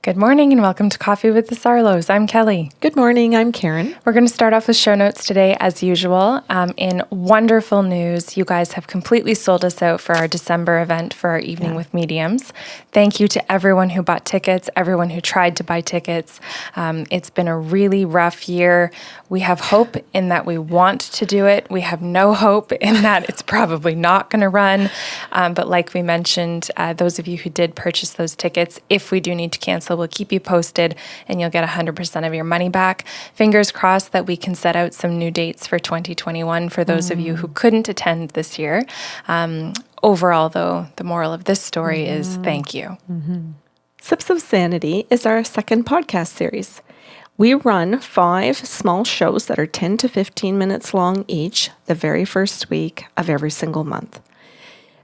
Good morning and welcome to Coffee with the Sarlos. I'm Kelly. Good morning, I'm Karen. We're going to start off with show notes today as usual. In wonderful news, you guys have completely sold us out for our December event for our Evening with Mediums. Thank you to everyone who bought tickets, everyone who tried to buy tickets. It's been a really rough year. We have hope in that we want to do it. We have no hope in that it's probably not going to run. But like we mentioned, those of you who did purchase those tickets, if we do need to cancel, we'll keep you posted and you'll get 100% of your money back. Fingers crossed that we can set out some new dates for 2021 for those of you who couldn't attend this year. Overall, though, the moral of this story is thank you. Sips of Sanity is our second podcast series. We run 5 small shows that are 10 to 15 minutes long each the very first week of every single month.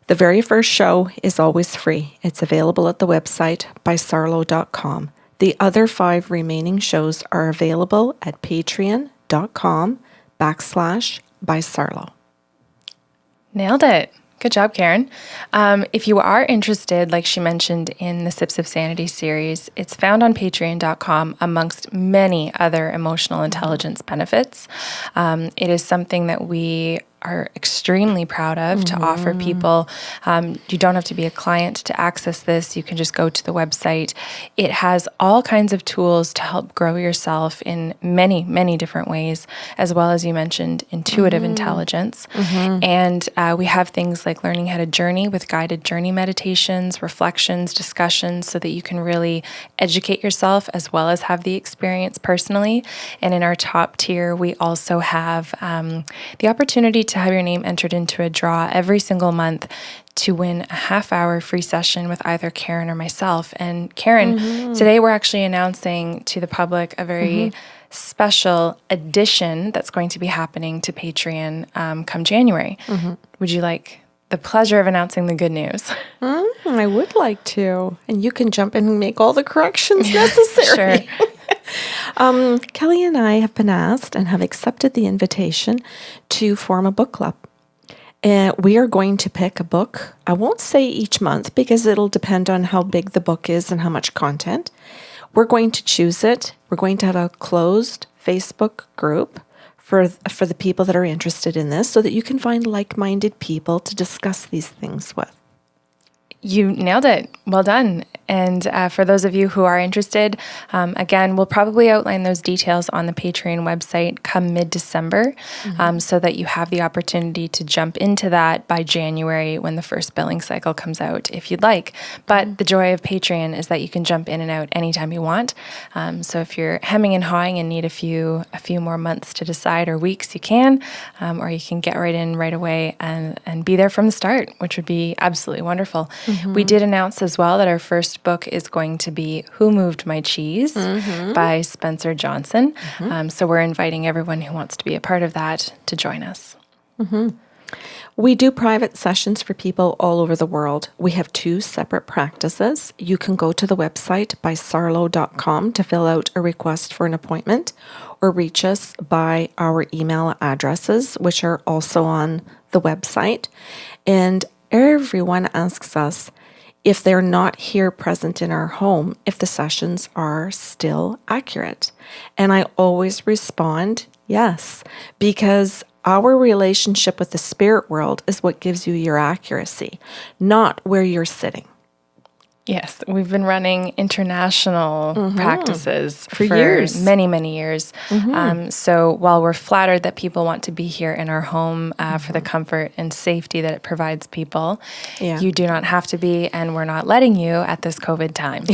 The very first show is always free. It's available at the website bysarlo.com. The other 5 remaining shows are available at patreon.com/bysarlo. Nailed it. Good job, Karen. If you are interested, like she mentioned in the Sips of Sanity series, it's found on patreon.com amongst many other emotional intelligence benefits. It is something that we are extremely proud of to offer people. You don't have to be a client to access this. You can just go to the website. It has all kinds of tools to help grow yourself in many, many different ways, as well as you mentioned, intuitive intelligence. And we have things like learning how to journey with guided journey meditations, reflections, discussions, so that you can really educate yourself as well as have the experience personally. And in our top tier, we also have the opportunity to have your name entered into a draw every single month to win a half-hour free session with either Karen or myself. And Karen, today we're actually announcing to the public a very special addition that's going to be happening to Patreon come January. Would you like the pleasure of announcing the good news? I would like to. And you can jump in and make all the corrections necessary. Sure. Kelly and I have been asked and have accepted the invitation to form a book club. We are going to pick a book. I won't say each month because it'll depend on how big the book is and how much content. We're going to choose it. We're going to have a closed Facebook group for the people that are interested in this so that you can find like-minded people to discuss these things with. You nailed it. Well done. And for those of you who are interested, again, we'll probably outline those details on the Patreon website come mid-December so that you have the opportunity to jump into that by January when the first billing cycle comes out, if you'd like. But the joy of Patreon is that you can jump in and out anytime you want. So if you're hemming and hawing and need a few more months to decide or weeks, you can, or you can get right in right away and be there from the start, which would be absolutely wonderful. We did announce as well that our first book is going to be Who Moved My Cheese by Spencer Johnson. So we're inviting everyone who wants to be a part of that to join us. We do private sessions for people all over the world. We have 2 separate practices. You can go to the website bysarlo.com to fill out a request for an appointment or reach us by our email addresses, which are also on the website. And everyone asks us if they're not here present in our home, if the sessions are still accurate. And I always respond, yes, because our relationship with the spirit world is what gives you your accuracy, not where you're sitting. Yes, we've been running international practices for years. Many, many years. So while we're flattered that people want to be here in our home for the comfort and safety that it provides people, you do not have to be, and we're not letting you at this COVID time.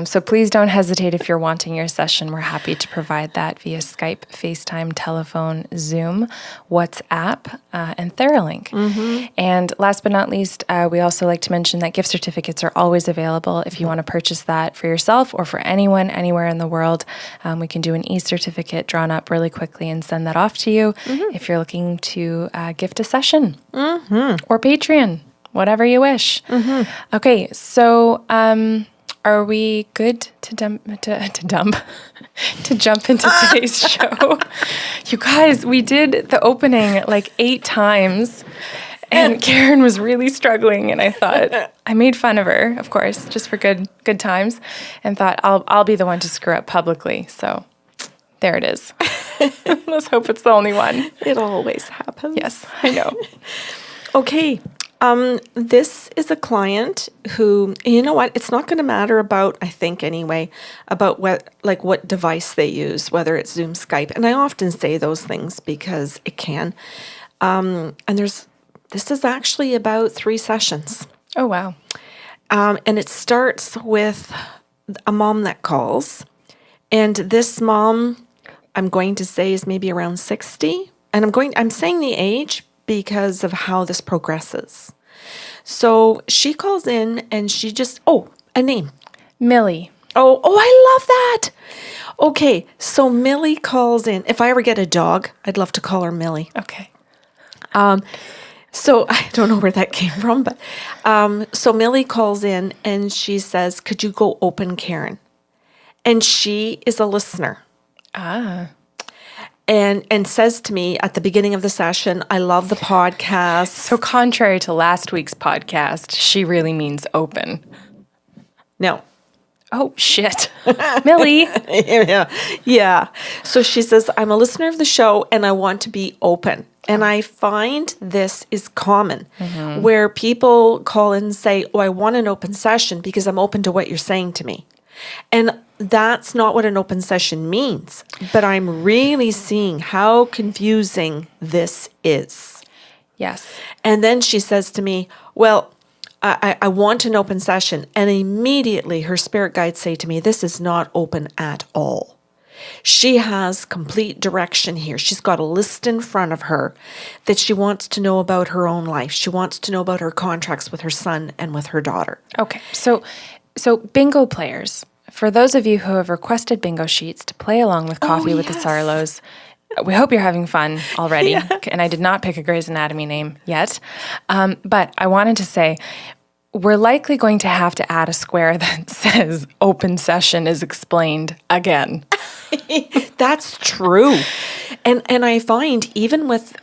So please don't hesitate if you're wanting your session. We're happy to provide that via Skype, FaceTime, telephone, Zoom, WhatsApp, and TheraLink. And last but not least, we also like to mention that gift certificates are always available if you want to purchase that for yourself or for anyone anywhere in the world. We can do an e-certificate drawn up really quickly and send that off to you if you're looking to gift a session or Patreon, whatever you wish. Okay, so are we good to jump into today's show? You guys, we did the opening like 8 times. And Karen was really struggling, and I thought, I made fun of her, of course, just for good times, and thought I'll be the one to screw up publicly. So there it is. Let's hope it's the only one. It always happens. Yes, I know. Okay. This is a client who, you know what, it's not going to matter about, I think anyway, about what device they use, whether it's Zoom, Skype. And I often say those things because it can. And this is actually about 3 sessions. Oh, wow. And it starts with a mom that calls. And this mom, I'm going to say, is maybe around 60. And I'm saying the age because of how this progresses. So she calls in and she just, a name. Millie. Oh, I love that. Okay, so Millie calls in. If I ever get a dog, I'd love to call her Millie. Okay. So I don't know where that came from, but so Millie calls in and she says, could you go open Karen? And she is a listener. And says to me at the beginning of the session, I love the podcast. So contrary to last week's podcast, she really means open. No. Oh, shit. Millie. Yeah. So she says, I'm a listener of the show and I want to be open. And I find this is common where people call in and say, I want an open session because I'm open to what you're saying to me. And that's not what an open session means. But I'm really seeing how confusing this is. Yes. And then she says to me, well, I want an open session. And immediately her spirit guides say to me, this is not open at all. She has complete direction here. She's got a list in front of her that she wants to know about her own life. She wants to know about her contracts with her son and with her daughter. Okay. So bingo players, for those of you who have requested bingo sheets to play along with Coffee with the Sarlos, we hope you're having fun already. And I did not pick a Grey's Anatomy name yet. But I wanted to say, we're likely going to have to add a square that says open session is explained again. That's true. And I find even with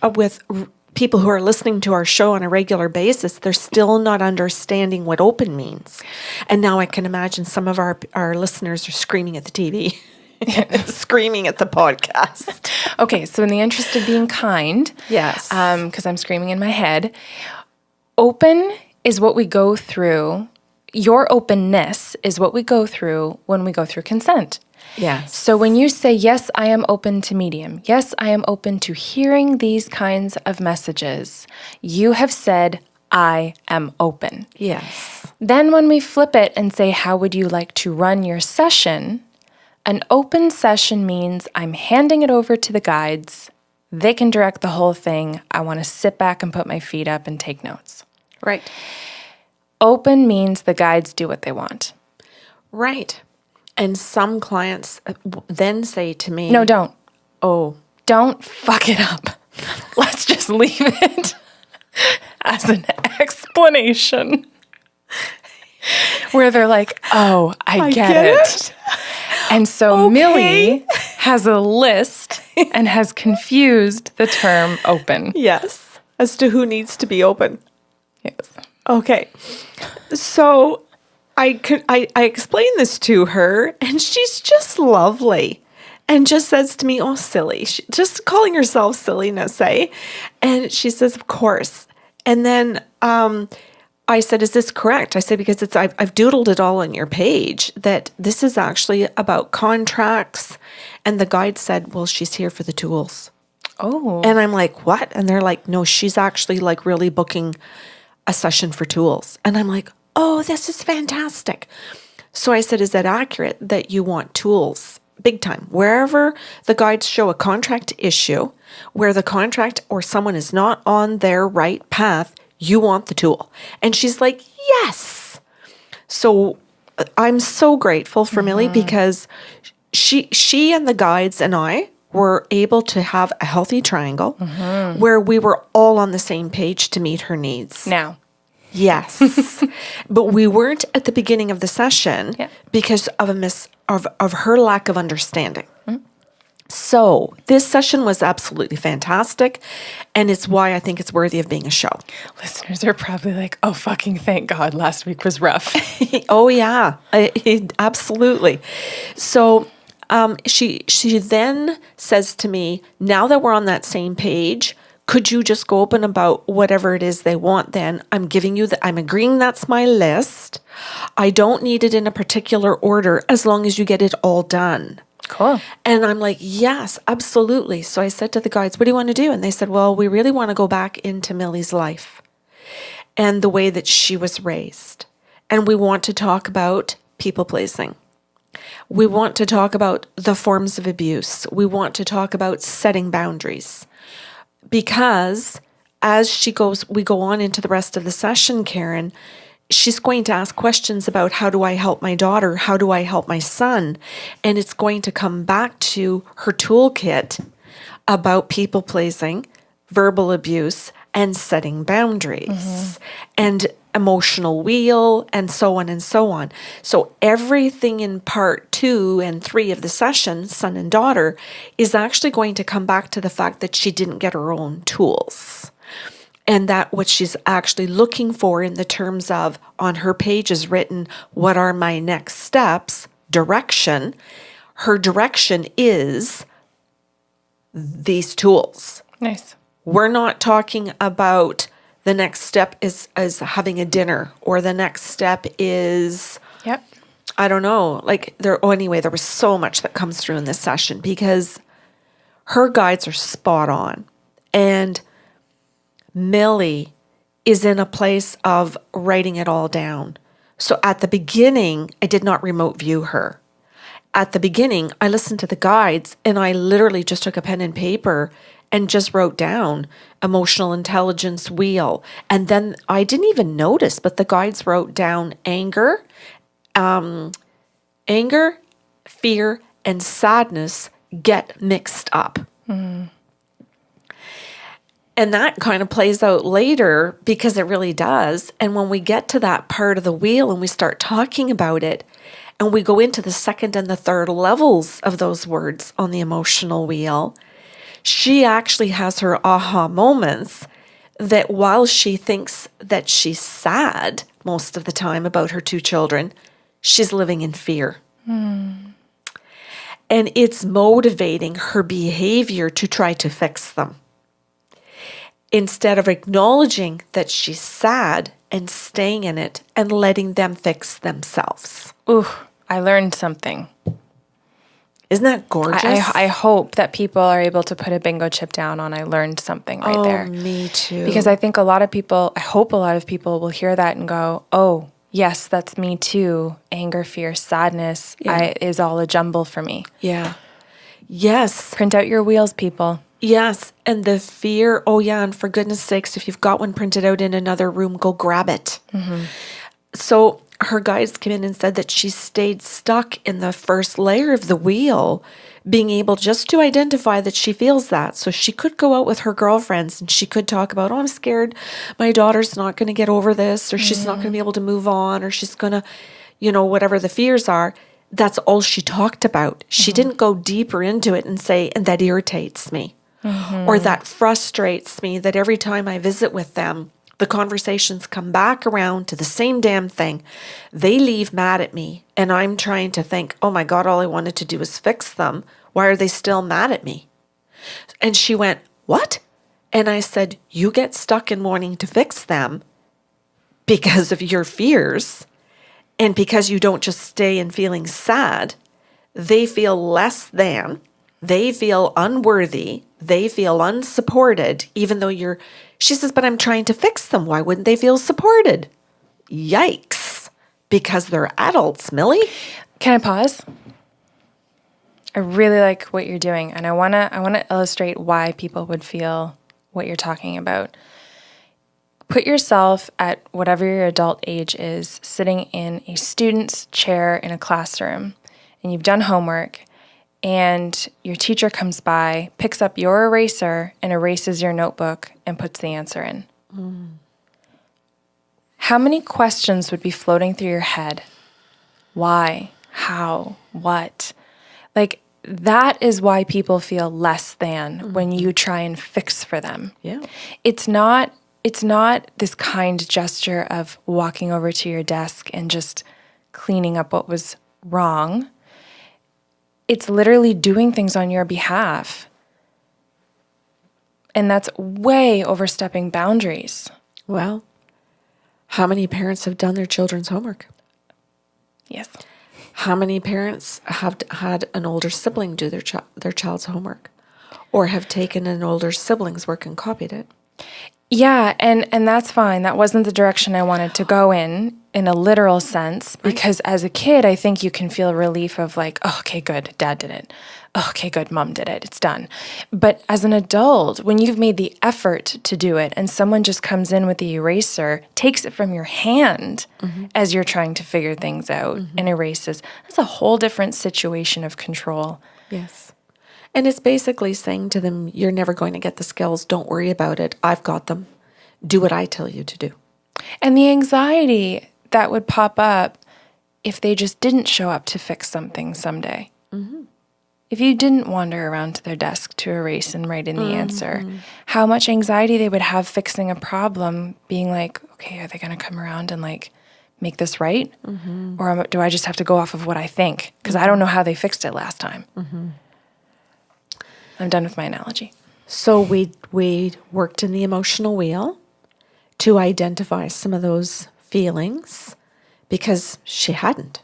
people who are listening to our show on a regular basis, they're still not understanding what open means. And now I can imagine some of our listeners are screaming at the TV, screaming at the podcast. Okay, so in the interest of being kind, yes, because I'm screaming in my head, open is what we go through. Your openness is what we go through when we go through consent. Yes. So when you say, yes, I am open to medium, yes, I am open to hearing these kinds of messages, you have said, I am open. Yes. Then when we flip it and say, how would you like to run your session? An open session means I'm handing it over to the guides. They can direct the whole thing. I want to sit back and put my feet up and take notes. Right. Open means the guides do what they want. Right. And some clients then say to me, no, don't. Oh. Don't fuck it up. Let's just leave it as an explanation. Where they're like, oh, I get it. And so Millie has a list and has confused the term open. Yes. As to who needs to be open. Yes. Okay. So I explained this to her and she's just lovely and just says to me, oh, silly. Just calling herself silliness, eh? And she says, of course. And then I said, is this correct? I said, because I've doodled it all on your page that this is actually about contracts. And the guide said, well, she's here for the tools. Oh. And I'm like, what? And they're like, no, she's actually like really booking a session for tools. And I'm like, oh, this is fantastic. So I said, is that accurate that you want tools big time? Wherever the guides show a contract issue, where the contract or someone is not on their right path, you want the tool. And she's like, yes. So I'm so grateful for Millie because she and the guides and I were able to have a healthy triangle where we were all on the same page to meet her needs. Now. Yes. But we weren't at the beginning of the session because of of her lack of understanding. So this session was absolutely fantastic, and it's why I think it's worthy of being a show. Listeners are probably like, oh, fucking thank God last week was rough. Oh, yeah, absolutely. So she then says to me, now that we're on that same page, could you just go open about whatever it is they want then? I'm agreeing that's my list. I don't need it in a particular order as long as you get it all done. Cool. And I'm like, yes, absolutely. So I said to the guides, what do you want to do? And they said, well, we really want to go back into Millie's life and the way that she was raised. And we want to talk about people pleasing. We want to talk about the forms of abuse. We want to talk about setting boundaries. Because as we go on into the rest of the session, Karen, she's going to ask questions about how do I help my daughter? How do I help my son? And it's going to come back to her toolkit about people pleasing, verbal abuse, and setting boundaries, and emotional wheel, and so on and so on. So everything in part 2 and 3 of the session, son and daughter, is actually going to come back to the fact that she didn't get her own tools. And that what she's actually looking for in the terms of, on her page is written, what are my next steps, direction. Her direction is these tools. Nice. We're not talking about the next step is having a dinner, or the next step is, Yep. I don't know, anyway, there was so much that comes through in this session because her guides are spot on. And Millie is in a place of writing it all down. So at the beginning, I did not remote view her. At the beginning, I listened to the guides and I literally just took a pen and paper and just wrote down emotional intelligence wheel. And then I didn't even notice, but the guides wrote down anger, fear, and sadness get mixed up. Mm. And that kind of plays out later because it really does. And when we get to that part of the wheel and we start talking about it, and we go into the second and the third levels of those words on the emotional wheel, she actually has her aha moments that while she thinks that she's sad most of the time about her 2 children, she's living in fear. Mm. And it's motivating her behavior to try to fix them, instead of acknowledging that she's sad and staying in it and letting them fix themselves. Ooh, I learned something. Isn't that gorgeous? I hope that people are able to put a bingo chip down on I learned something right there. Oh, me too. Because I think I hope a lot of people will hear that and go, oh, yes, that's me too. Anger, fear, sadness is all a jumble for me. Yeah. Yes. Print out your wheels, people. Yes. And the fear, oh yeah, and for goodness sakes, if you've got one printed out in another room, go grab it. Mm-hmm. So her guides came in and said that she stayed stuck in the first layer of the wheel, being able just to identify that she feels that. So she could go out with her girlfriends and she could talk about, oh, I'm scared my daughter's not going to get over this, or she's not going to be able to move on, or she's going to, whatever the fears are. That's all she talked about. She didn't go deeper into it and say, and that irritates me, or that frustrates me, that every time I visit with them, the conversations come back around to the same damn thing. They leave mad at me, and I'm trying to think, oh my God, all I wanted to do was fix them. Why are they still mad at me? And she went, what? And I said, you get stuck in wanting to fix them because of your fears, and because you don't just stay in feeling sad. They feel less than. They feel unworthy. They feel unsupported, even though she says, but I'm trying to fix them. Why wouldn't they feel supported? Yikes. Because they're adults, Millie. Can I pause? I really like what you're doing, and I want to illustrate why people would feel what you're talking about. Put yourself at whatever your adult age is, sitting in a student's chair in a classroom, and you've done homework, and your teacher comes by, picks up your eraser, and erases your notebook and puts the answer in. Mm. How many questions would be floating through your head? Why? How? What? that is why people feel less than when you try and fix for them. Yeah. It's not this kind gesture of walking over to your desk and just cleaning up what was wrong. It's literally doing things on your behalf. And that's way overstepping boundaries. Well, how many parents have done their children's homework? Yes. How many parents have had an older sibling do their child's homework, or have taken an older sibling's work and copied it? Yeah, and that's fine. That wasn't the direction I wanted to go in a literal sense, because as a kid, I think you can feel relief of like, oh, okay, good, dad did it. Oh, okay, good, mom did it. It's done. But as an adult, when you've made the effort to do it and someone just comes in with the eraser, takes it from your hand as you're trying to figure things out and erases, that's a whole different situation of control. Yes. And it's basically saying to them, you're never going to get the skills. Don't worry about it. I've got them. Do what I tell you to do. And the anxiety that would pop up if they just didn't show up to fix something someday. If you didn't wander around to their desk to erase and write in the answer, how much anxiety they would have fixing a problem, being like, okay, are they going to come around and like make this right? Or do I just have to go off of what I think? Because I don't know how they fixed it last time. I'm done with my analogy. So we worked in the emotional wheel to identify some of those feelings because she hadn't.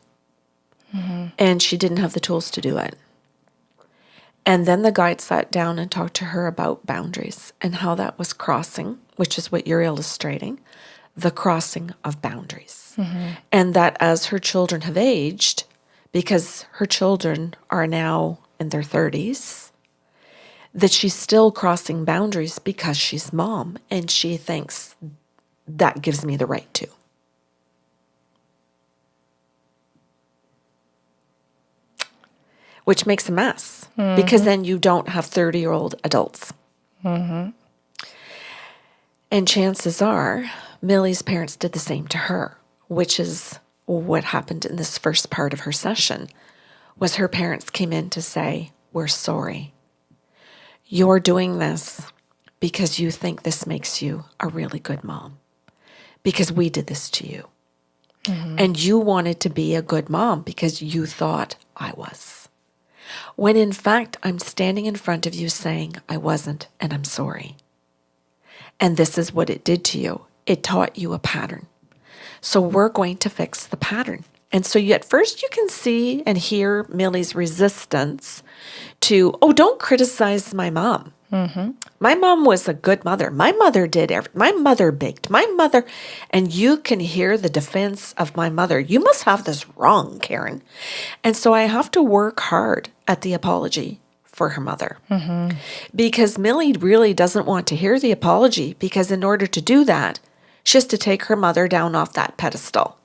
And she didn't have the tools to do it. And then the guide sat down and talked to her about boundaries and how that was crossing, which is what you're illustrating, the crossing of boundaries. And that as her children have aged, because her children are now in their 30s, that she's still crossing boundaries because she's mom and she thinks that gives me the right to. Which makes a mess because then you don't have 30-year-old adults. And chances are Millie's parents did the same to her, which is what happened in this first part of her session, was her parents came in to say, we're sorry. You're doing this because you think this makes you a really good mom, because we did this to you. And you wanted to be a good mom because you thought I was. When in fact, I'm standing in front of you saying I wasn't and I'm sorry. And this is what it did to you. It taught you a pattern. So we're going to fix the pattern. And so at first you can see and hear Millie's resistance to, oh, don't criticize my mom. My mom was a good mother. My mother did everything. My mother baked. My mother, and you can hear the defense of my mother. You must have this wrong, Karen. And so I have to work hard at the apology for her mother. Because Millie really doesn't want to hear the apology, because in order to do that, she has to take her mother down off that pedestal.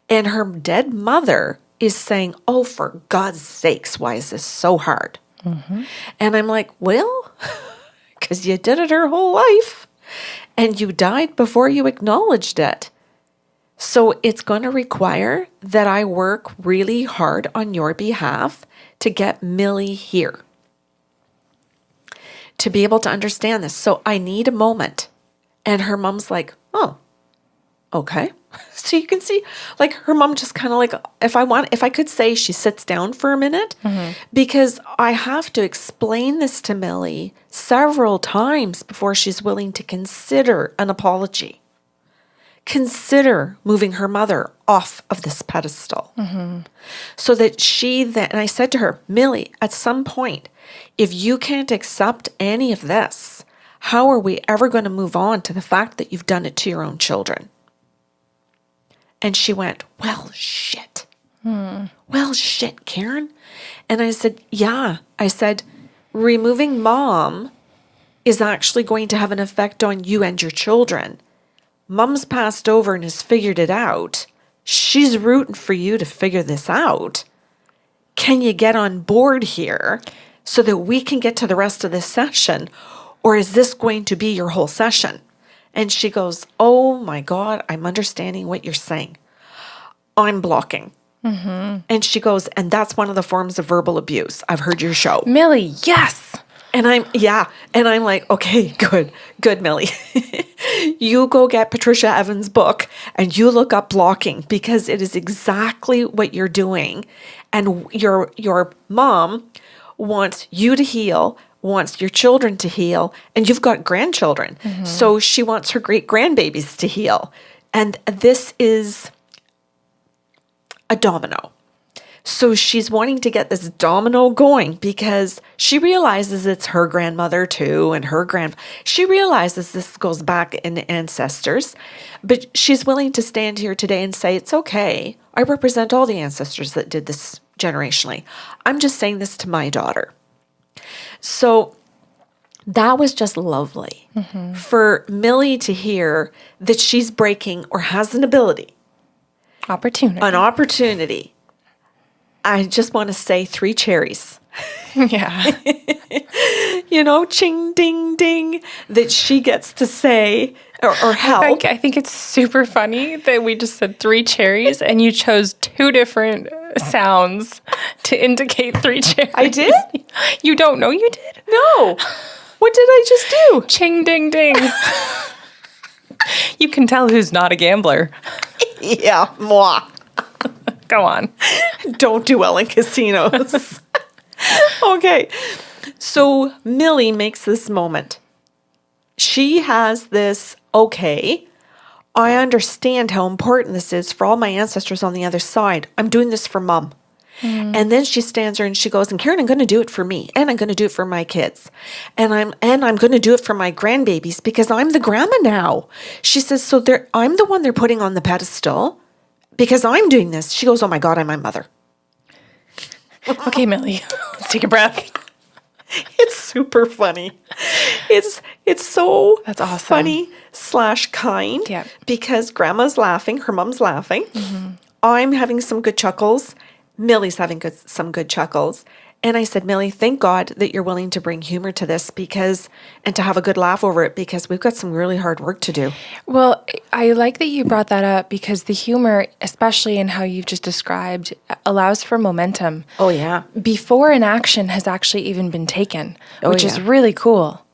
And her dead mother is saying, oh, for God's sakes, why is this so hard? And I'm like, well, because you did it her whole life and you died before you acknowledged it. So it's going to require that I work really hard on your behalf to get Millie here, to be able to understand this. So I need a moment. And her mom's like, oh, okay. So you can see, like, her mom just kind of like, if I could say she sits down for a minute, because I have to explain this to Millie several times before she's willing to consider an apology. Consider moving her mother off of this pedestal. So that she then, and I said to her, Millie, at some point, if you can't accept any of this, how are we ever going to move on to the fact that you've done it to your own children? And she went, well, shit. Well, shit, Karen. And I said, yeah. I said, removing mom is actually going to have an effect on you and your children. Mom's passed over and has figured it out. She's rooting for you to figure this out. Can you get on board here so that we can get to the rest of this session? Or is this going to be your whole session? And she goes, oh my God, I'm understanding what you're saying. I'm blocking. And she goes, and that's one of the forms of verbal abuse. I've heard your show. Millie, yes. And I'm like, okay, good, Millie. You go get Patricia Evans' book and you look up blocking, because it is exactly what you're doing. And your mom wants you to heal, wants your children to heal, and you've got grandchildren. So she wants her great grandbabies to heal. And this is a domino. So she's wanting to get this domino going because she realizes it's her grandmother too, and she realizes this goes back in ancestors, but she's willing to stand here today and say, it's okay. I represent all the ancestors that did this generationally. I'm just saying this to my daughter. So that was just lovely for Millie to hear that she's breaking, or has an opportunity. I just want to say 3 cherries. Yeah. Ching, ding, ding, that she gets to say or help. I think it's super funny that we just said 3 cherries and you chose 2 different sounds to indicate 3 cherries. I did? You don't know you did? No. What did I just do? Ching, ding, ding. You can tell who's not a gambler. Yeah, moi. Go on. Don't do well in casinos. Okay. So Millie makes this moment. She has this, okay, I understand how important this is for all my ancestors on the other side. I'm doing this for mom. And then she stands there and she goes, and Karen, I'm going to do it for me, and I'm going to do it for my kids. And I'm going to do it for my grandbabies, because I'm the grandma now. She says, so I'm the one they're putting on the pedestal. Because I'm doing this. She goes, oh my God, I'm my mother. Okay, Millie, let's take a breath. It's super funny. It's so That's awesome. funny / kind. Yeah. Because grandma's laughing, her mom's laughing. I'm having some good chuckles. Millie's having some good chuckles. And I said, Millie, thank God that you're willing to bring humor to this, and to have a good laugh over it, because we've got some really hard work to do. Well, I like that you brought that up, because the humor, especially in how you've just described, allows for momentum. Oh, yeah. Before an action has actually even been taken, which is yeah. really cool.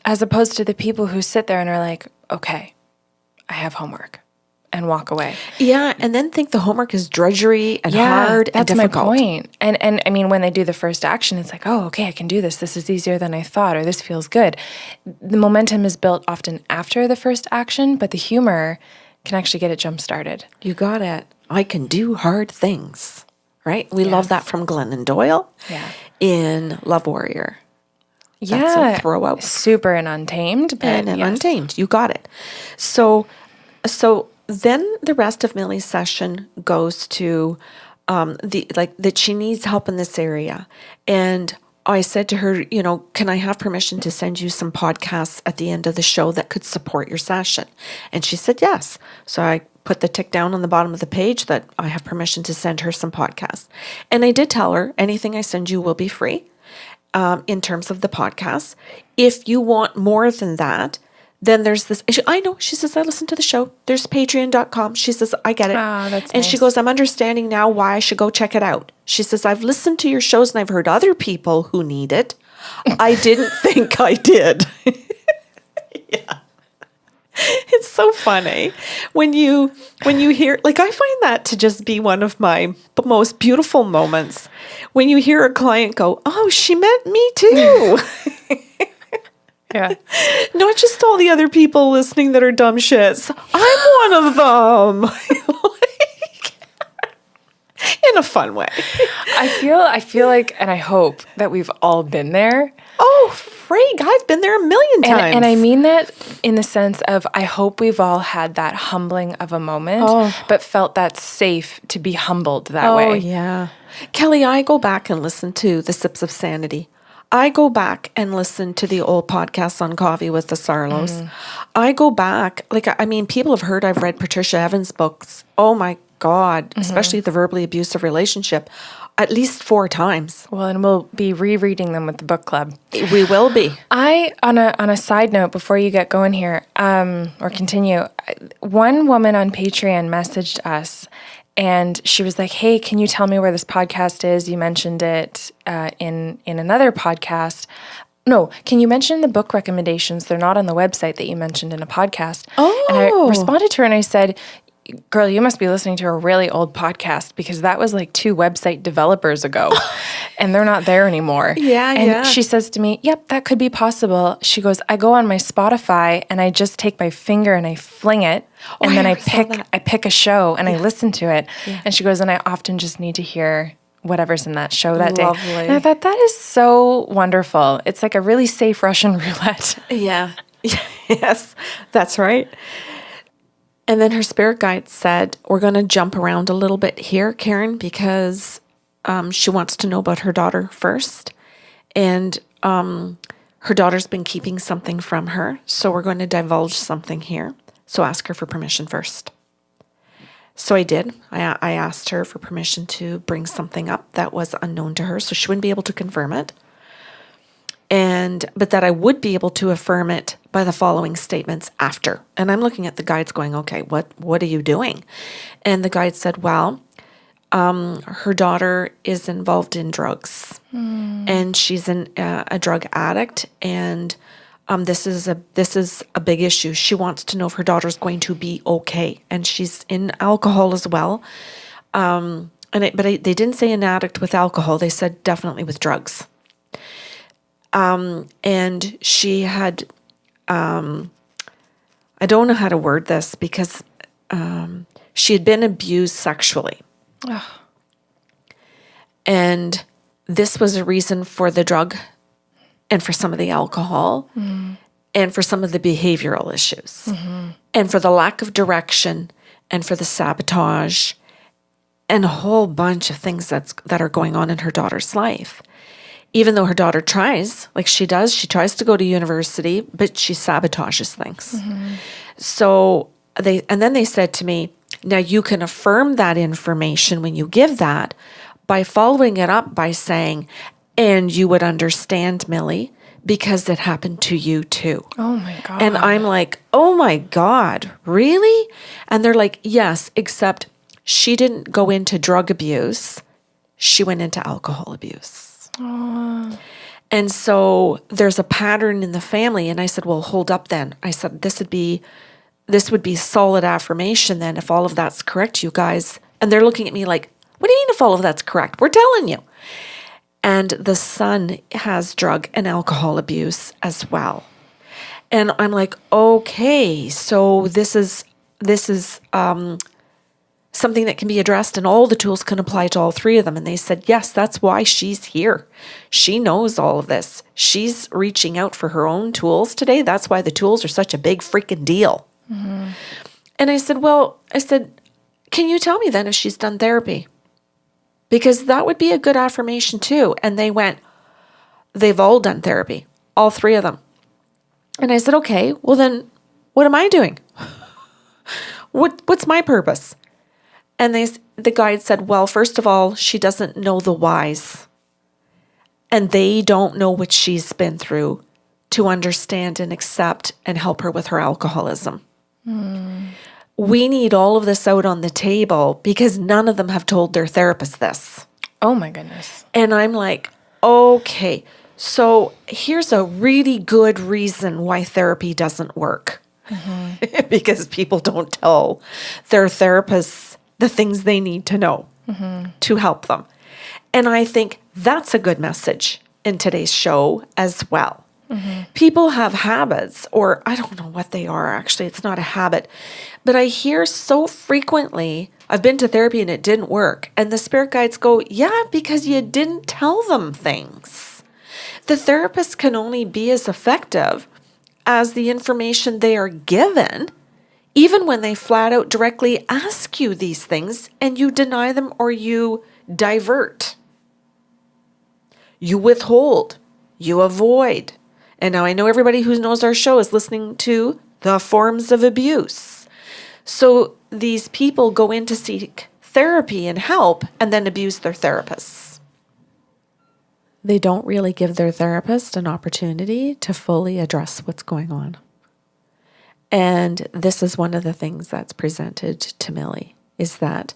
As opposed to the people who sit there and are like, okay, I have homework, and walk away. Yeah, and then think the homework is drudgery and hard and difficult. That's my point. And I mean, when they do the first action, it's like, oh, okay, I can do this. This is easier than I thought, or this feels good. The momentum is built often after the first action, but the humor can actually get it jump-started. You got it. I can do hard things, right? We love that from Glennon Doyle in Love Warrior. That's a throw out. Super and Untamed. But And Untamed. You got it. So then the rest of Millie's session goes to that she needs help in this area. And I said to her, can I have permission to send you some podcasts at the end of the show that could support your session? And she said yes. So I put the tick down on the bottom of the page that I have permission to send her some podcasts. And I did tell her, anything I send you will be free in terms of the podcasts. If you want more than that, then there's this issue. I know. She says, I listen to the show. There's patreon.com. She says, I get it. Oh, that's and nice. she goes, I'm understanding now why I should go check it out. She says, I've listened to your shows and I've heard other people who need it. I didn't think I did. Yeah. It's so funny when you hear, like, I find that to just be one of my most beautiful moments when you hear a client go, oh, she meant me too. Yeah. Not just all the other people listening that are dumb shits. I'm one of them. In a fun way. I feel like, and I hope that we've all been there. Oh, freak. I've been there a million times. And I mean that in the sense of, I hope we've all had that humbling of a moment, but felt that safe to be humbled that way. Oh, yeah. Kelly, I go back and listen to the Sips of Sanity. I go back and listen to the old podcasts on coffee with the Sarlos. I go back, people have heard I've read Patricia Evans' books. Oh my God, especially the verbally abusive relationship, at least 4 times. Well, and we'll be rereading them with the book club. We will be. On a side note, before you get going here, or continue, one woman on Patreon messaged us And she was like, hey, can you tell me where this podcast is? You mentioned it in another podcast. No, can you mention the book recommendations? They're not on the website that you mentioned in a podcast. And I responded to her and I said, girl, you must be listening to a really old podcast because that was like 2 website developers ago and they're not there anymore. And she says to me, yep, that could be possible. She goes, I go on my Spotify and I just take my finger and I fling it and then I pick a show and I listen to it. And she goes, and I often just need to hear whatever's in that show that day. And I thought that is so wonderful. It's like a really safe Russian roulette. Yeah. Yes, that's right. And then her spirit guide said, we're going to jump around a little bit here, Karen, because she wants to know about her daughter first. And her daughter's been keeping something from her. So we're going to divulge something here. So ask her for permission first. So I did. I asked her for permission to bring something up that was unknown to her. So she wouldn't be able to confirm it. But that I would be able to affirm it by the following statements after. And I'm looking at the guides going, okay, what are you doing? And the guide said, well, her daughter is involved in drugs and she's a drug addict. And this is a big issue. She wants to know if her daughter's going to be okay. And she's in alcohol as well. But they didn't say an addict with alcohol. They said definitely with drugs. And she had, I don't know how to word this because she had been abused sexually. Ugh. And this was a reason for the drug and for some of the alcohol and for some of the behavioral issues and for the lack of direction and for the sabotage and a whole bunch of things that are going on in her daughter's life. Even though her daughter tries, like she does, she tries to go to university, but she sabotages things. So then they said to me, now you can affirm that information when you give that by following it up by saying, and you would understand, Millie, because it happened to you too. Oh my God. And I'm like, oh my God, really? And they're like, yes, except she didn't go into drug abuse. She went into alcohol abuse. And so there's a pattern in the family. And I said, well, hold up then. I said, this would be solid affirmation then if all of that's correct, you guys. And they're looking at me like, what do you mean if all of that's correct? We're telling you. And the son has drug and alcohol abuse as well. And I'm like, okay, so this is something that can be addressed and all the tools can apply to all 3 of them. And they said, yes, that's why she's here. She knows all of this. She's reaching out for her own tools today. That's why the tools are such a big freaking deal. And I said, can you tell me then if she's done therapy? Because that would be a good affirmation too. And they went, they've all done therapy, all 3 of them. And I said, okay, well then what am I doing? What's my purpose? And the guide said, well, first of all, she doesn't know the whys. And they don't know what she's been through to understand and accept and help her with her alcoholism. We need all of this out on the table because none of them have told their therapist this. Oh my goodness. And I'm like, okay, so here's a really good reason why therapy doesn't work. Because people don't tell their therapists the things they need to know to help them. And I think that's a good message in today's show as well. People have habits, or I don't know what they are, actually. It's not a habit. But I hear so frequently, I've been to therapy and it didn't work. And the spirit guides go, yeah, because you didn't tell them things. The therapist can only be as effective as the information they are given, even when they flat out directly ask you these things and you deny them or you divert. You withhold, you avoid. And now I know everybody who knows our show is listening to the forms of abuse. So these people go in to seek therapy and help and then abuse their therapists. They don't really give their therapist an opportunity to fully address what's going on. And this is one of the things that's presented to Millie, is that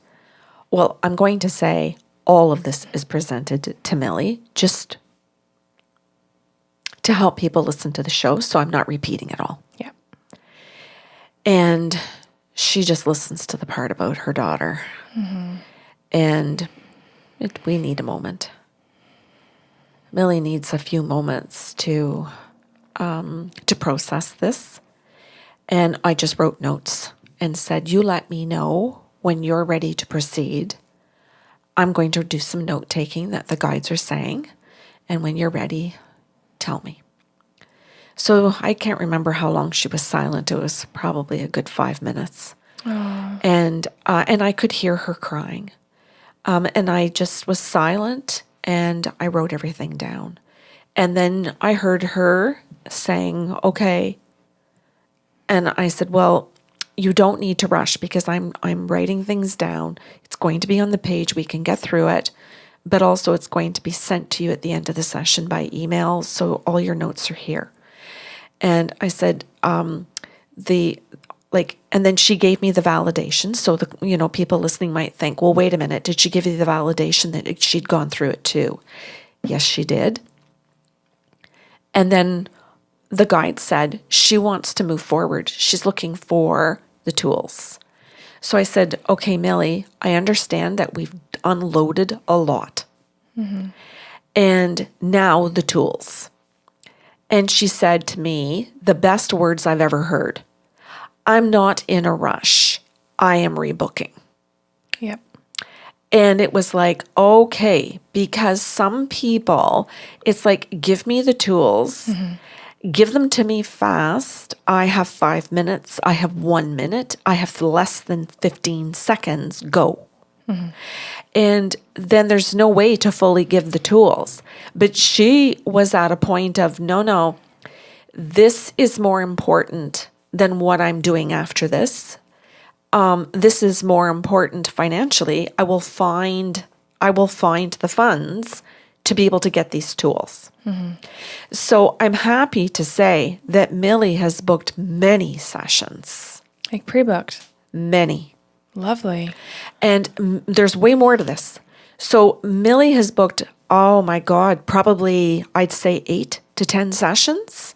well, I'm going to say all of this is presented to Millie just to help people listen to the show, so I'm not repeating it all. Yeah. And she just listens to the part about her daughter. And we need a moment. Millie needs a few moments to process this. And I just wrote notes and said, you let me know when you're ready to proceed. I'm going to do some note taking that the guides are saying. And when you're ready, tell me. So I can't remember how long she was silent. It was probably a good 5 minutes. Oh. And I could hear her crying. And I just was silent and I wrote everything down. And then I heard her saying, okay. And I said, well, you don't need to rush because I'm writing things down. It's going to be on the page. We can get through it. But also it's going to be sent to you at the end of the session by email. So all your notes are here. And I said, and then she gave me the validation. So people listening might think, well, wait a minute. Did she give you the validation that she'd gone through it too? Yes, she did. And then the guide said she wants to move forward. She's looking for the tools. So I said, okay, Millie, I understand that we've unloaded a lot. And now the tools. And she said to me, the best words I've ever heard. I'm not in a rush. I am rebooking. Yep. And it was like, okay, because some people, it's like, give me the tools, give them to me fast. I have 5 minutes. I have 1 minute. I have less than 15 seconds. Go. And then there's no way to fully give the tools. But she was at a point of, no, this is more important than what I'm doing after this. This is more important financially. I will find the funds to be able to get these tools. So I'm happy to say that Millie has booked many sessions. Like pre-booked. Many. Lovely. And there's way more to this. So Millie has booked, oh my God, probably I'd say 8 to 10 sessions.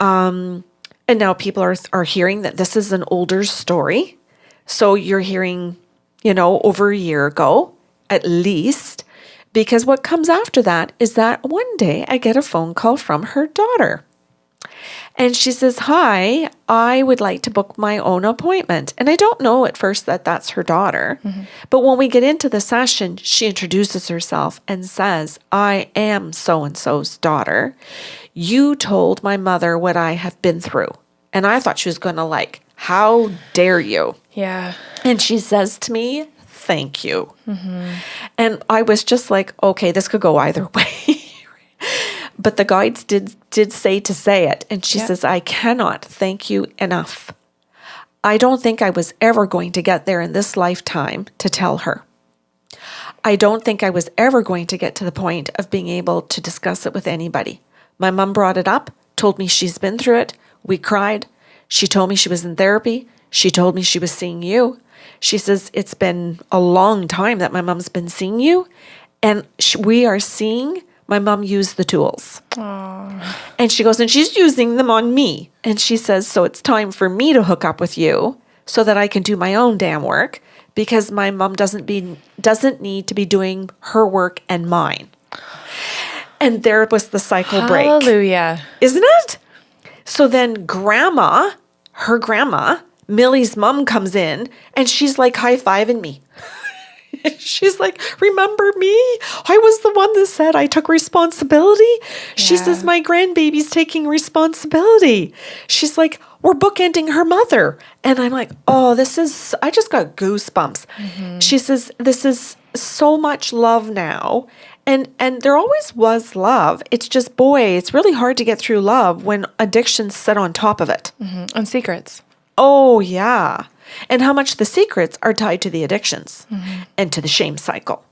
And now people are hearing that this is an older story. So you're hearing, over a year ago, at least. Because what comes after that is that one day I get a phone call from her daughter. And she says, hi, I would like to book my own appointment. And I don't know at first that that's her daughter. But when we get into the session, she introduces herself and says, I am so-and-so's daughter. You told my mother what I have been through. And I thought she was going to how dare you? Yeah. And she says to me, thank you. And I was just like, okay, this could go either way. But the guides did say to say it. And she says, I cannot thank you enough. I don't think I was ever going to get there in this lifetime to tell her. I don't think I was ever going to get to the point of being able to discuss it with anybody. My mom brought it up, told me she's been through it. We cried. She told me she was in therapy. She told me she was seeing you. She says, it's been a long time that my mom's been seeing you. And we are seeing my mom use the tools. Aww. And she goes, and she's using them on me. And she says, so it's time for me to hook up with you so that I can do my own damn work because my mom doesn't need to be doing her work and mine. And there was the cycle break. Hallelujah. Isn't it? So then her grandma, Millie's mom comes in and she's like high-fiving me. She's like, remember me? I was the one that said I took responsibility. She says, my grandbaby's taking responsibility. She's like, we're bookending her mother. And I'm like, I just got goosebumps. She says, this is so much love now. And there always was love. It's just, it's really hard to get through love when addictions sit on top of it. And secrets. Oh, yeah. And how much the secrets are tied to the addictions and to the shame cycle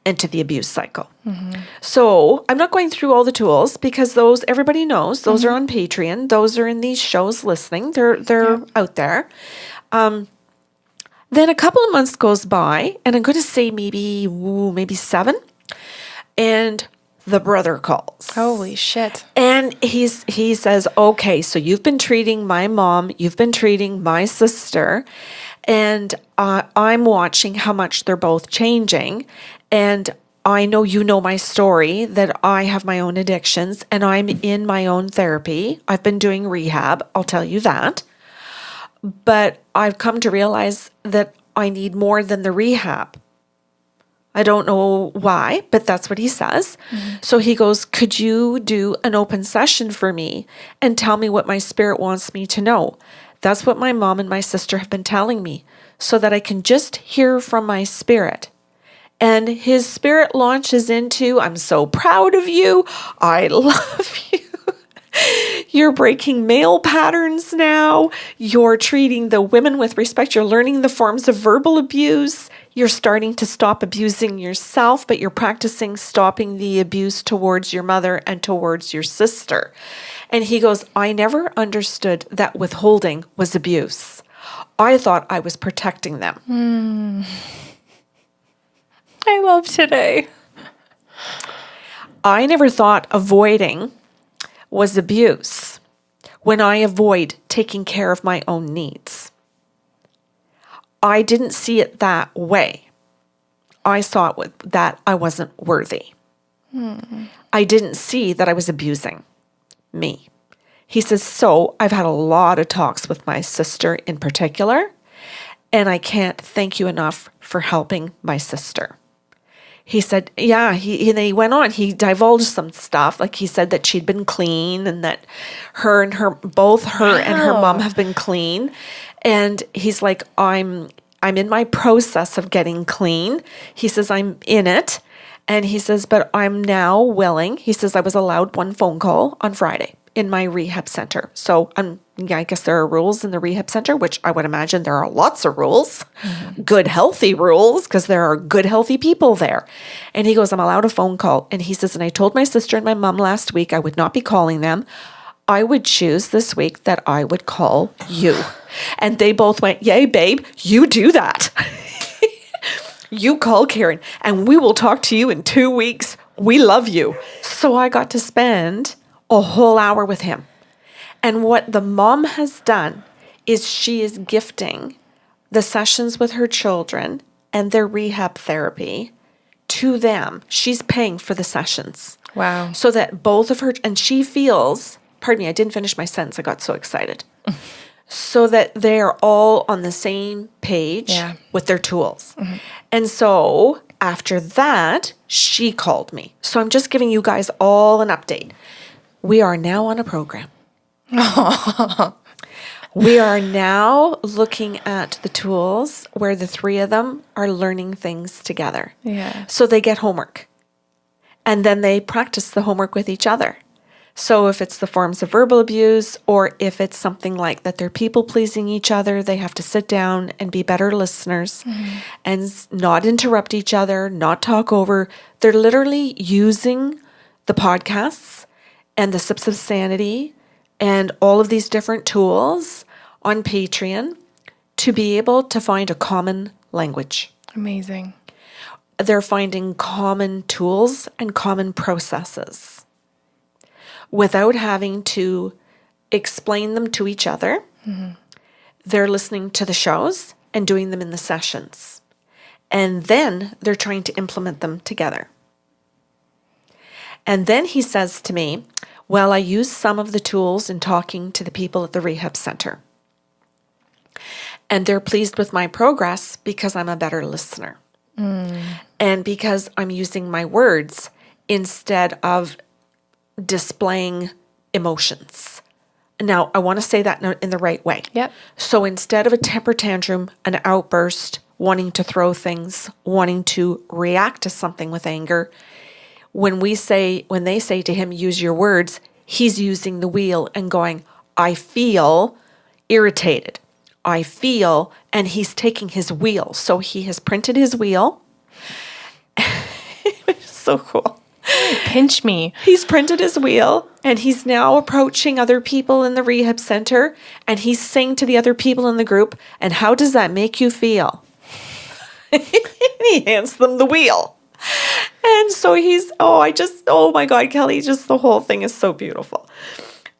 and to the abuse cycle. So I'm not going through all the tools because those, everybody knows, those are on Patreon. Those are in these shows listening. They're out there. Then a couple of months goes by, and I'm going to say maybe 7, and the brother calls. Holy shit. And he says, okay, so you've been treating my mom, you've been treating my sister, and I'm watching how much they're both changing. And I know you know my story, that I have my own addictions, and I'm in my own therapy. I've been doing rehab, I'll tell you that. But I've come to realize that I need more than the rehab. I don't know why, but that's what he says. Mm-hmm. So he goes, could you do an open session for me and tell me what my spirit wants me to know? That's what my mom and my sister have been telling me, so that I can just hear from my spirit. And his spirit launches into, I'm so proud of you. I love you. You're breaking male patterns now. You're treating the women with respect. You're learning the forms of verbal abuse. You're starting to stop abusing yourself, but you're practicing stopping the abuse towards your mother and towards your sister. And he goes, I never understood that withholding was abuse. I thought I was protecting them. I love today. I never thought avoiding was abuse when I avoid taking care of my own needs. I didn't see it that way. I saw it with that I wasn't worthy. I didn't see that I was abusing me. He says, so I've had a lot of talks with my sister in particular, and I can't thank you enough for helping my sister. He said, yeah, he went on. He divulged some stuff. Like he said that she'd been clean and that both her and her mom have been clean. And he's like, I'm in my process of getting clean. He says, I'm in it. And he says, but I'm now willing. He says, I was allowed one phone call on Friday in my rehab center. So I guess there are rules in the rehab center, which I would imagine there are lots of rules, good, healthy rules, because there are good, healthy people there. And he goes, I'm allowed a phone call. And he says, and I told my sister and my mom last week I would not be calling them. I would choose this week that I would call you. And they both went, yay, babe, you do that. You call Karen, and we will talk to you in 2 weeks. We love you. So I got to spend a whole hour with him. And what the mom has done is she is gifting the sessions with her children and their rehab therapy to them. She's paying for the sessions. Wow. So that both of her, and she feels, pardon me, I didn't finish my sentence. I got so excited. So that they're all on the same page with their tools. Mm-hmm. And so after that, she called me. So I'm just giving you guys all an update. We are now on a program. We are now looking at the tools where the three of them are learning things together. Yeah. So they get homework. And then they practice the homework with each other. So if it's the forms of verbal abuse, or if it's something like that they're people-pleasing each other, they have to sit down and be better listeners and not interrupt each other, not talk over. They're literally using the podcasts and the Sips of Sanity and all of these different tools on Patreon to be able to find a common language. Amazing. They're finding common tools and common processes without having to explain them to each other. Mm-hmm. They're listening to the shows and doing them in the sessions. And then they're trying to implement them together. And then he says to me, well, I use some of the tools in talking to the people at the rehab center. And they're pleased with my progress because I'm a better listener. And because I'm using my words instead of displaying emotions. Now, I want to say that in the right way. Yep. So instead of a temper tantrum, an outburst, wanting to throw things, wanting to react to something with anger, when they say to him, use your words, he's using the wheel and going, I feel irritated. I feel, and he's taking his wheel. So he has printed his wheel. It's so cool. Pinch me. He's printed his wheel, and he's now approaching other people in the rehab center, and he's saying to the other people in the group, and how does that make you feel? He hands them the wheel. And so oh my God, Kelly, just the whole thing is so beautiful.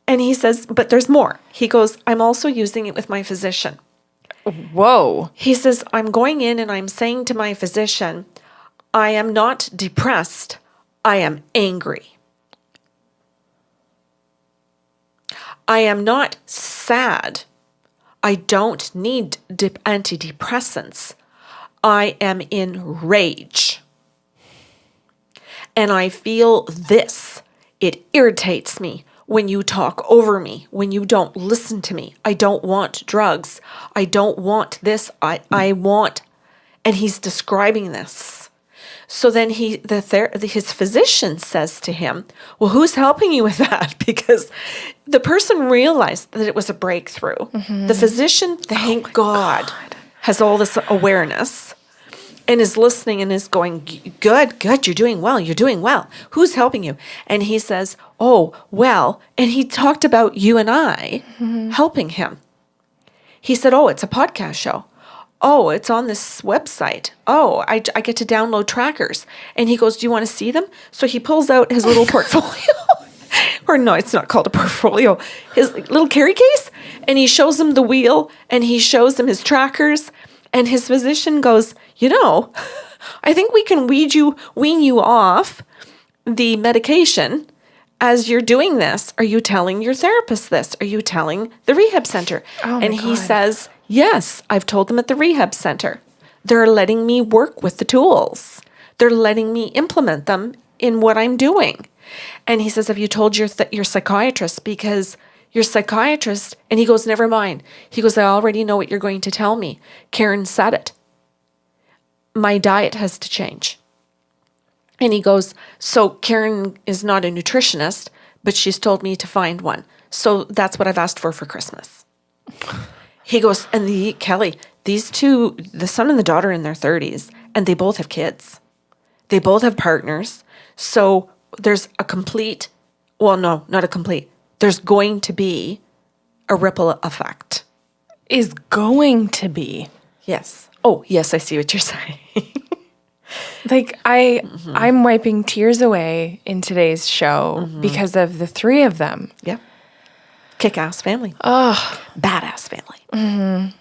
And he says, but there's more. He goes, I'm also using it with my physician. Whoa. He says, I'm going in and I'm saying to my physician, I am not depressed. I am angry. I am not sad. I don't need antidepressants. I am in rage. And I feel this. It irritates me when you talk over me, when you don't listen to me. I don't want drugs. I don't want this. I want, and he's describing this. So then his physician says to him, well, who's helping you with that? Because the person realized that it was a breakthrough. Mm-hmm. The physician, thank God, has all this awareness and is listening and is going, good, you're doing well. Who's helping you? And he says, oh, well, and he talked about you and I helping him. He said, oh, it's a podcast show. Oh, it's on this website. Oh, I get to download trackers. And he goes, do you want to see them? So he pulls out his little portfolio. Or no, it's not called a portfolio. His little carry case. And he shows him the wheel and he shows him his trackers. And his physician goes, I think we can wean you off the medication as you're doing this. Are you telling your therapist this? Are you telling the rehab center? Oh and my he God. says, yes, I've told them at the rehab center. They're letting me work with the tools. They're letting me implement them in what I'm doing. And he says, have you told your psychiatrist? Because your psychiatrist, and he goes, never mind. He goes, I already know what you're going to tell me. Karen said it. My diet has to change. And he goes, so Karen is not a nutritionist, but she's told me to find one. So that's what I've asked for Christmas. He goes, and Kelly, these two, the son and the daughter in their 30s, and they both have kids. They both have partners. So there's there's going to be a ripple effect. Is going to be. Yes. Oh, yes, I see what you're saying. Like I'm wiping tears away in today's show because of the three of them. Yeah. Kick-ass family. Oh, badass family.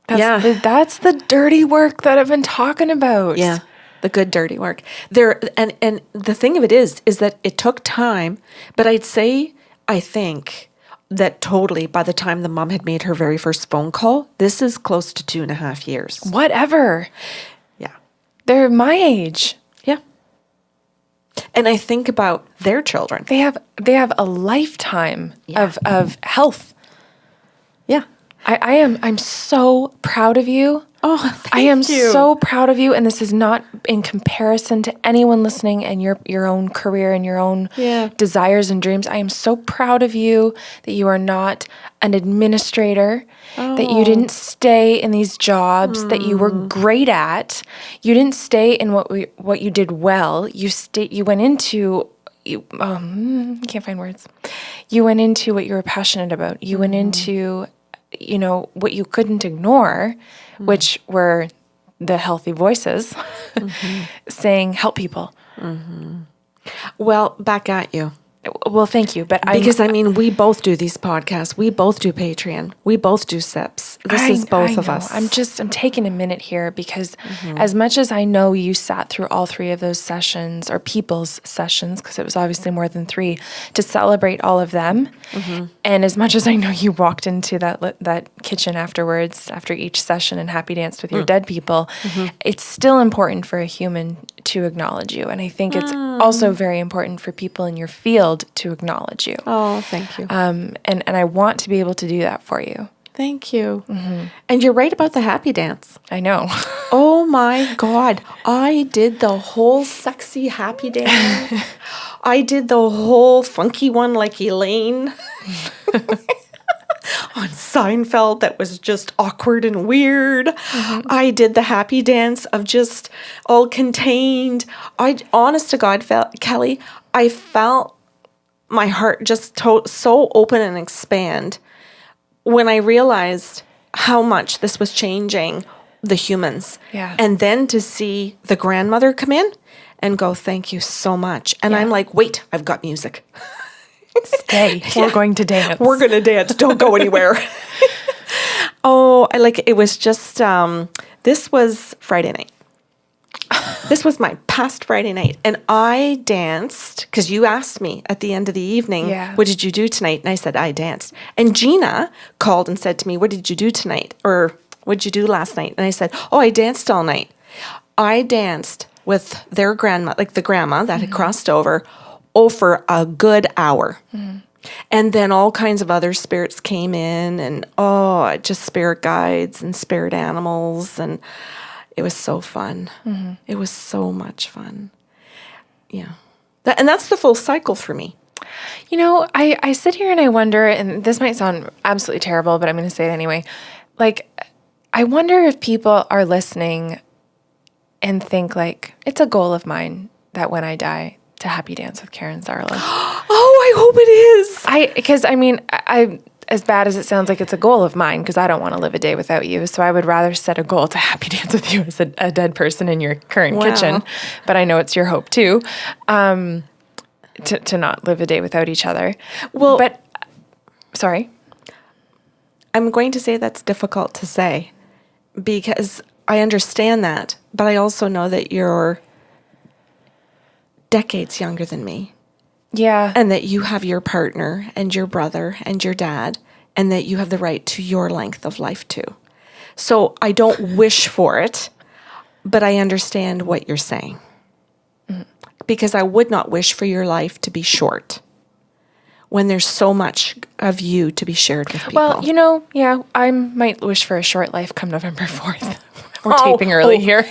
That's the dirty work that I've been talking about. Yeah. The good dirty work. There and the thing of it is that it took time, but I think that totally by the time the mom had made her very first phone call, this is close to 2.5 years. Whatever. Yeah. They're my age. Yeah. And I think about their children. They have a lifetime of health. Yeah. I'm so proud of you. Oh, thank I am you. so proud of you, and this is not in comparison to anyone listening and your own career and your own desires and dreams. I am so proud of you that you are not an administrator, that you didn't stay in these jobs that you were great at. You didn't stay in what you did well. You went into can't find words. You went into what you were passionate about. You went into what you couldn't ignore, which were the healthy voices saying, help people. Well, back at you. Well, thank you. But Because we both do these podcasts. We both do Patreon. We both do SIPs. This is both of us. I'm taking a minute here because as much as I know you sat through all three of those sessions, or people's sessions, because it was obviously more than three, to celebrate all of them. And as much as I know you walked into that kitchen afterwards, after each session, and happy danced with your dead people, it's still important for a human to acknowledge you. And I think it's also very important for people in your field to acknowledge you. Oh, thank you. And I want to be able to do that for you. Thank you. And you're right about the happy dance. I know. Oh my God. I did the whole sexy happy dance. I did the whole funky one like Elaine on Seinfeld that was just awkward and weird. I did the happy dance of just all contained. Honest to God, Kelly, I felt my heart just so open and expand when I realized how much this was changing the humans. Yeah. And then to see the grandmother come in and go, thank you so much. And I'm like, wait, I've got music. Stay. We're going to dance. We're going to dance. Don't go anywhere. It was just, this was Friday night. This was my past Friday night. And I danced because you asked me at the end of the evening, what did you do tonight? And I said, I danced. And Gina called and said to me, what did you do tonight? Or what did you do last night? And I said, oh, I danced all night. I danced with their grandma, like the grandma that had crossed over, for a good hour. And then all kinds of other spirits came in and, just spirit guides and spirit animals. And it was so fun. It was so much fun. Yeah. And that's the full cycle for me. You know, I sit here and I wonder, and this might sound absolutely terrible, but I'm going to say it anyway. Like, I wonder if people are listening and think like, it's a goal of mine that when I die, to happy dance with Karen Sarlo. I hope it is. Because I as bad as it sounds like it's a goal of mine, because I don't want to live a day without you. So I would rather set a goal to happy dance with you as a dead person in your current kitchen. But I know it's your hope too, to not live a day without each other. Well, but sorry. I'm going to say that's difficult to say because I understand that, but I also know that you're decades younger than me. Yeah. And that you have your partner and your brother and your dad, and that you have the right to your length of life too. So I don't wish for it, but I understand what you're saying. Because I would not wish for your life to be short when there's so much of you to be shared with people. Well, I might wish for a short life come November 4th. We're taping early here.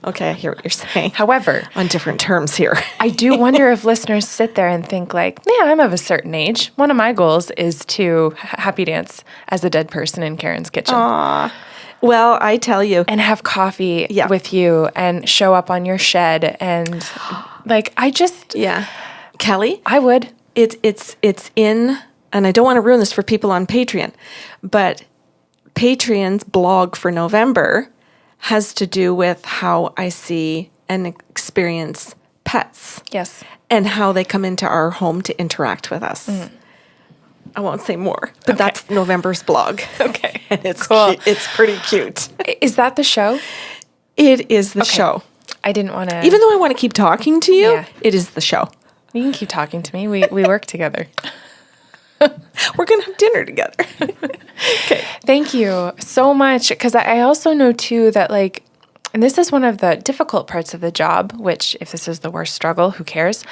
Okay, I hear what you're saying. However, on different terms here. I do wonder if listeners sit there and think like, man, I'm of a certain age. One of my goals is to happy dance as a dead person in Karen's kitchen. Aww. Well, I tell you. And have coffee with you and show up on your shed. And like, I just. Yeah. Kelly? I would. It's in, and I don't want to ruin this for people on Patreon, but Patreon's blog for November has to do with how I see and experience pets. Yes. And how they come into our home to interact with us. I won't say more, but that's November's blog. Okay. And it's cool. It's pretty cute. Is that the show? It is the show. I didn't want to. Even though I want to keep talking to you, it is the show. You can keep talking to me. We work together. We're going to have dinner together. Okay. Thank you so much. Because I also know too that like, and this is one of the difficult parts of the job, which if this is the worst struggle, who cares?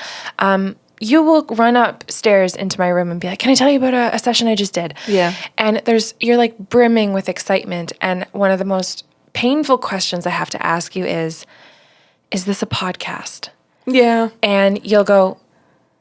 You will run upstairs into my room and be like, can I tell you about a session I just did? Yeah. And you're like brimming with excitement. And one of the most painful questions I have to ask you is this a podcast? Yeah. And you'll go,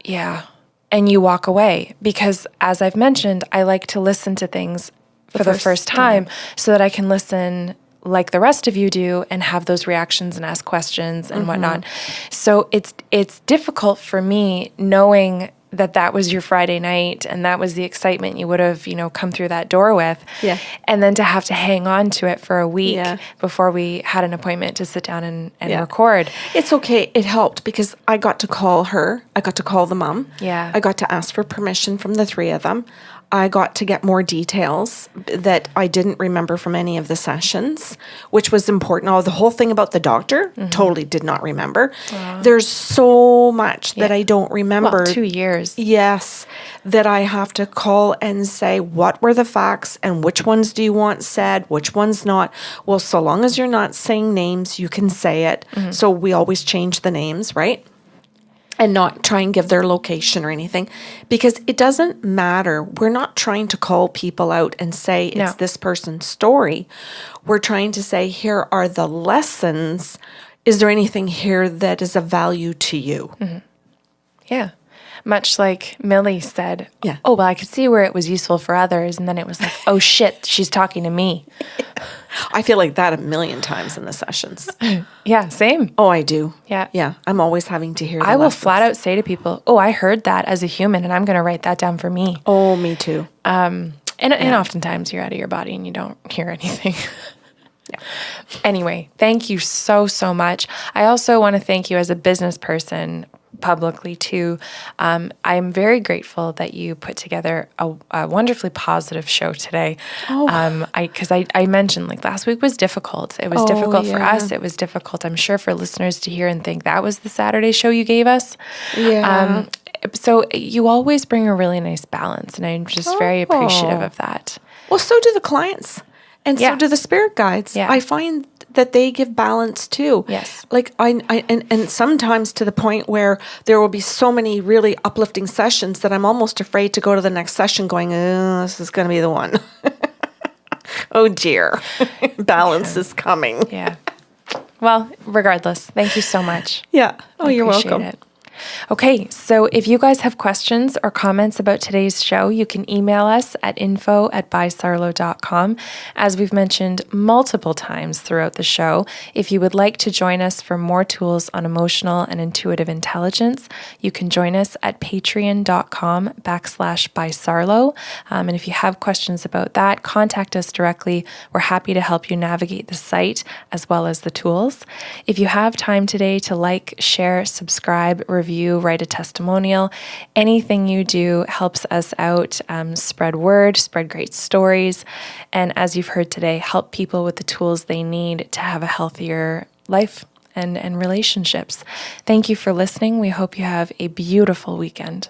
yeah. And you walk away because, as I've mentioned, I like to listen to things for the first time so that I can listen like the rest of you do and have those reactions and ask questions and whatnot. So it's difficult for me knowing that was your Friday night and that was the excitement you would have, come through that door with. Yeah. And then to have to hang on to it for a week before we had an appointment to sit down and record. It's okay. It helped because I got to call her. I got to call the mom. Yeah. I got to ask for permission from the three of them. I got to get more details that I didn't remember from any of the sessions, which was important. Oh, the whole thing about the doctor, totally did not remember. There's so much that I don't remember. Well, 2 years. Yes, that I have to call and say, what were the facts and which ones do you want said, which ones not? Well, so long as you're not saying names, you can say it. So we always change the names, right? And not try and give their location or anything, because it doesn't matter. We're not trying to call people out and say it's this person's story. We're trying to say, here are the lessons. Is there anything here that is of value to you? Yeah. Much like Millie said, Yeah. oh, well, I could see where it was useful for others. And then it was like, oh, shit, she's talking to me. I feel like that a million times in the sessions. Yeah, same. Oh, I do. Yeah. Yeah. I'm always having to hear the I will lessons. flat out say to people, oh, I heard that as a human, and I'm going to write that down for me. Oh, me too. And oftentimes you're out of your body and you don't hear anything. Anyway, thank you so, so much. I also want to thank you as a business person publicly too. I'm very grateful that you put together a wonderfully positive show today. Because I mentioned like last week was difficult. It was difficult for us. It was difficult, I'm sure, for listeners to hear and think that was the Saturday show you gave us. Yeah. So you always bring a really nice balance, and I'm just very appreciative of that. Well, so do the clients, and so do the spirit guides. Yeah. I find that they give balance too. Yes. Like and sometimes to the point where there will be so many really uplifting sessions that I'm almost afraid to go to the next session going, this is going to be the one. Oh dear. Balance is coming. Yeah. Well, regardless, thank you so much. Yeah. Oh, you're Appreciate welcome. it. Okay, so if you guys have questions or comments about today's show, you can email us at info@bysarlo.com. As we've mentioned multiple times throughout the show, if you would like to join us for more tools on emotional and intuitive intelligence, you can join us at patreon.com/bysarlo. And if you have questions about that, contact us directly. We're happy to help you navigate the site as well as the tools. If you have time today to like, share, subscribe, review, write a testimonial. Anything you do helps us out. Spread word, spread great stories. And as you've heard today, help people with the tools they need to have a healthier life and relationships. Thank you for listening. We hope you have a beautiful weekend.